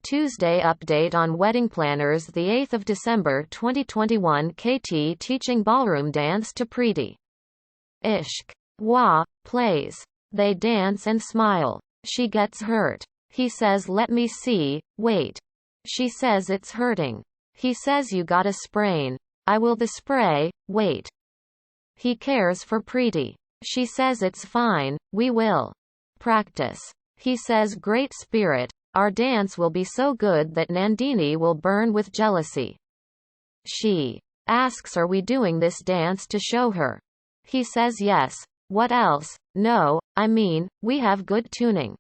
Tuesday update on wedding planners. The 8th of December 2021. KT teaching ballroom dance to Preeti. Ishq. Wah, plays. They dance and smile. She gets hurt. He says let me see, wait. She says it's hurting. He says you got a sprain. I will the spray, wait. He cares for Preeti. She says it's fine, we will practice. He says great spirit, our dance will be so good that Nandini will burn with jealousy. She asks are we doing this dance to show her? He says yes, what else? No, I mean, we have good tuning.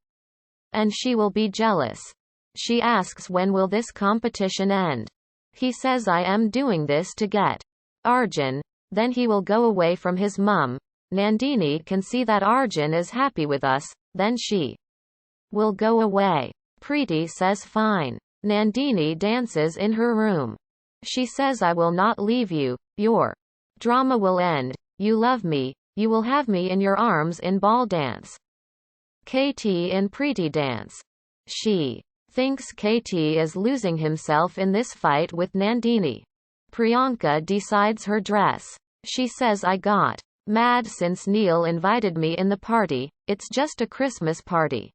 And she will be jealous. She asks when will this competition end? He says I am doing this to get Arjun, then he will go away from his mum. Nandini can see that Arjun is happy with us, then she will go away. Preeti says fine. Nandini dances in her room. She says I will not leave you, your drama will end, you love me, you will have me in your arms in ball dance. KT in Preeti dance. She thinks KT is losing himself in this fight with Nandini. Priyanka decides her dress. She says I got mad since Neil invited me in the party, it's just a Christmas party.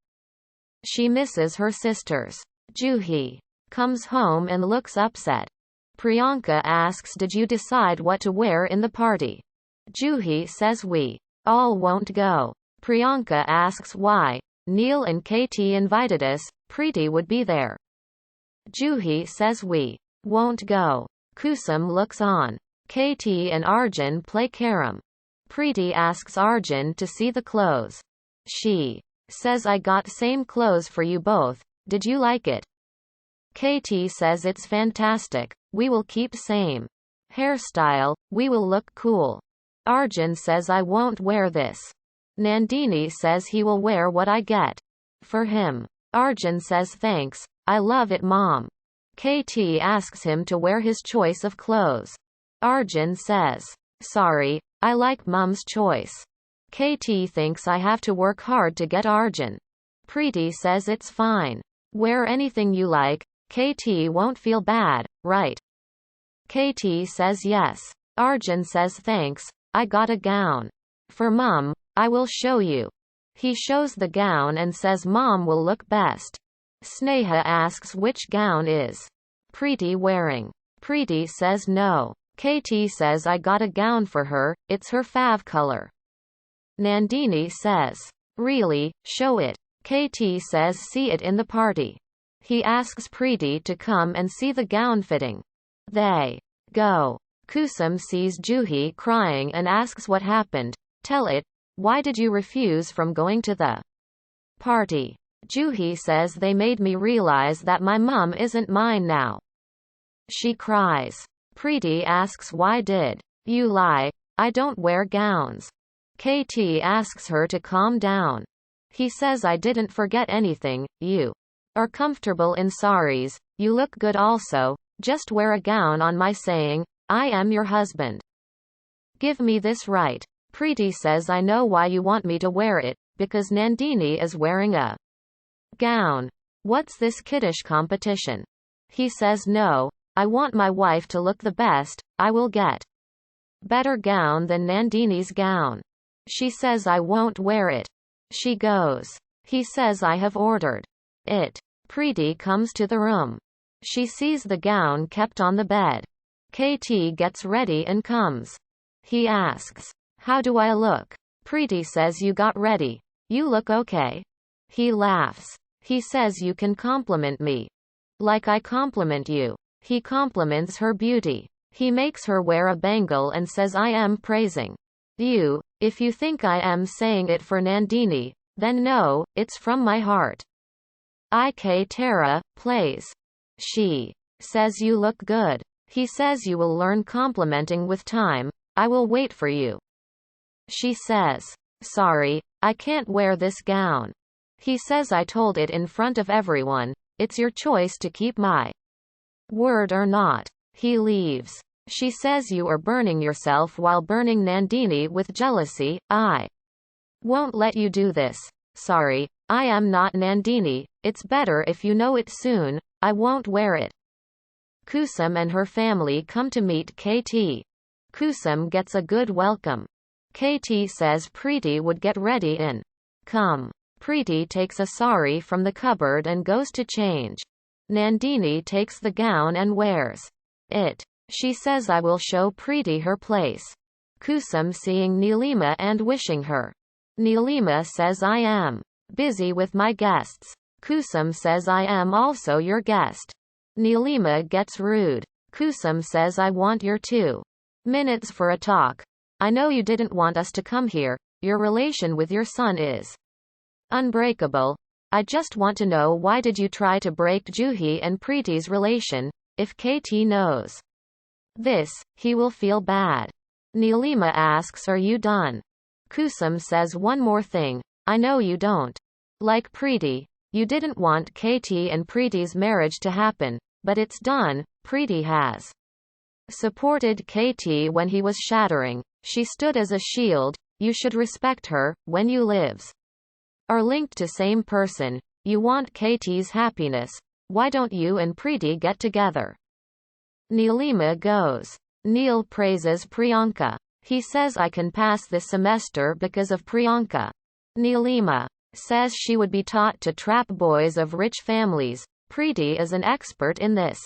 She misses her sisters. Juhi comes home and looks upset. Priyanka asks did you decide what to wear in the party? Juhi says we all won't go. Priyanka asks why. Neil and KT invited us, Preeti would be there. Juhi says we won't go. Kusum looks on. KT and Arjun play carom. Preeti asks Arjun to see the clothes. She says I got same clothes for you both, did you like it? KT says it's fantastic, we will keep same hairstyle, we will look cool. Arjun says I won't wear this. Nandini says he will wear what I get for him. Arjun says thanks, I love it mom. KT asks him to wear his choice of clothes. Arjun says, sorry, I like mom's choice. KT thinks I have to work hard to get Arjun. Preeti says it's fine. Wear anything you like, KT won't feel bad, right? KT says yes. Arjun says thanks, I got a gown for mom, I will show you. He shows the gown and says mom will look best. Sneha asks which gown is Preeti wearing. Preeti says no. KT says I got a gown for her, it's her fav color. Nandini says, really, show it. KT says see it in the party. He asks Preeti to come and see the gown fitting. They go. Kusum sees Juhi crying and asks what happened. Tell it, why did you refuse from going to the party? Juhi says they made me realize that my mum isn't mine now. She cries. Preeti asks why did you lie? I don't wear gowns. KT asks her to calm down. He says I didn't forget anything, you are comfortable in saris, you look good also, just wear a gown on my saying, I am your husband. Give me this right. Preeti says I know why you want me to wear it, because Nandini is wearing a gown. What's this kiddish competition? He says no, I want my wife to look the best, I will get better gown than Nandini's gown. She says I won't wear it. She goes. He says I have ordered it. Preeti comes to the room. She sees the gown kept on the bed. KT gets ready and comes. He asks, how do I look? Preeti says you got ready. You look okay. He laughs. He says you can compliment me. Like I compliment you. He compliments her beauty. He makes her wear a bangle and says I am praising you. If you think I am saying it for Nandini, then no, it's from my heart. Ik Tara plays. She says you look good. He says you will learn complimenting with time, I will wait for you. She says, sorry, I can't wear this gown. He says I told it in front of everyone, it's your choice to keep my word or not. He leaves. She says you are burning yourself while burning Nandini with jealousy, I won't let you do this. Sorry, I am not Nandini, it's better if you know it soon, I won't wear it. Kusum and her family come to meet KT. Kusum gets a good welcome. KT says Preeti would get ready in. Come. Preeti takes a sari from the cupboard and goes to change. Nandini takes the gown and wears it. She says I will show Preeti her place. Kusum seeing Neelima and wishing her. Neelima says I am busy with my guests. Kusum says I am also your guest. Neelima gets rude. Kusum says I want your 2 minutes for a talk. I know you didn't want us to come here, your relation with your son is unbreakable. I just want to know why did you try to break Juhi and Preeti's relation? If KT knows this, he will feel bad. Neelima asks are you done? Kusum says one more thing, I know you don't like Preeti. You didn't want KT and Preeti's marriage to happen, but it's done. Preeti has supported KT when he was shattering. She stood as a shield. You should respect her. When you lives are linked to same person, you want KT's happiness. Why don't you and Preeti get together? Neelima goes. Neel praises Priyanka. He says I can pass this semester because of Priyanka. Neelima says she would be taught to trap boys of rich families. Preeti is an expert in this.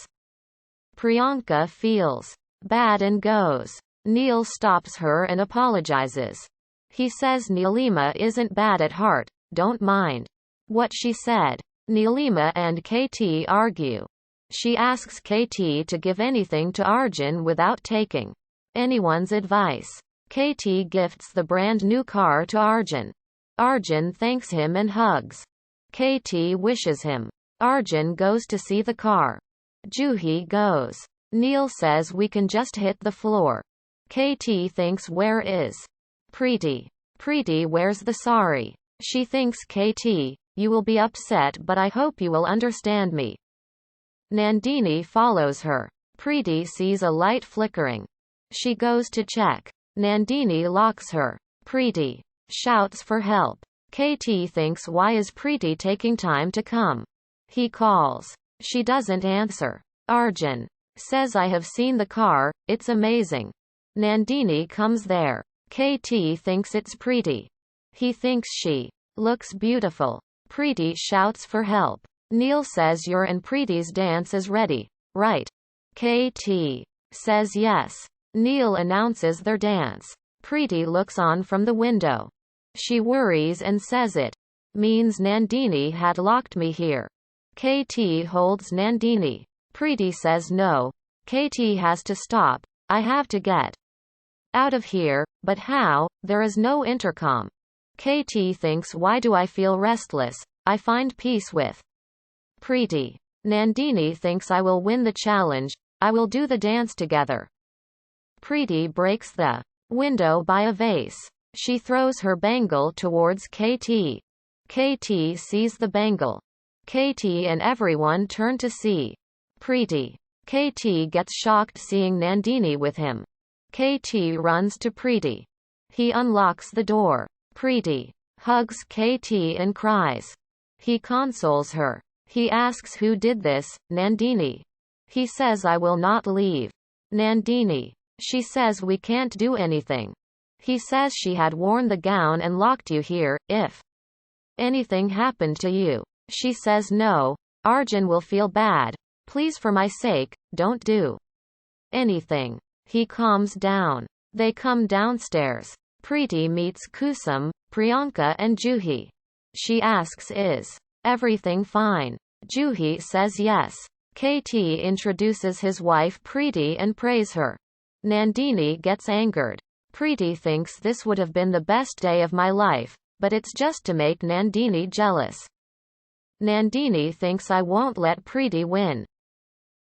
Priyanka feels bad and goes. Neel stops her and apologizes. He says Neelima isn't bad at heart, don't mind what she said. Neelima and KT argue. She asks KT to give anything to Arjun without taking anyone's advice. KT gifts the brand new car to Arjun. Arjun thanks him and hugs. KT wishes him. Arjun goes to see the car. Juhi goes. Neel says we can just hit the floor. KT thinks where is Preeti? Preeti wears the sari. She thinks KT, you will be upset but I hope you will understand me. Nandini follows her. Preeti sees a light flickering. She goes to check. Nandini locks her. Preeti shouts for help. KT thinks why is Preeti taking time to come? He calls. She doesn't answer. Arjun says I have seen the car, it's amazing. Nandini comes there. KT thinks it's Preeti. He thinks she looks beautiful. Preeti shouts for help. Neel says your and Preeti's dance is ready, right? KT says yes. Neel announces their dance. Preeti looks on from the window. She worries and says it means Nandini had locked me here. KT holds Nandini. Preeti says no. KT has to stop. I have to get out of here, but how? There is no intercom. KT thinks why do I feel restless? I find peace with Preeti. Nandini thinks I will win the challenge. I will do the dance together. Preeti breaks the window by a vase. She throws her bangle towards KT. KT sees the bangle. KT and everyone turn to see Preeti. KT gets shocked seeing Nandini with him. KT runs to Preeti. He unlocks the door. Preeti hugs KT and cries. He consoles her. He asks who did this, Nandini. He says I will not leave. Nandini. She says we can't do anything. He says she had worn the gown and locked you here, if anything happened to you. She says no. Arjun will feel bad. Please for my sake, don't do anything. He calms down. They come downstairs. Preeti meets Kusum, Priyanka and Juhi. She asks is everything fine? Juhi says yes. KT introduces his wife Preeti and praise her. Nandini gets angered. Preeti thinks this would have been the best day of my life, but it's just to make Nandini jealous. Nandini thinks I won't let Preeti win.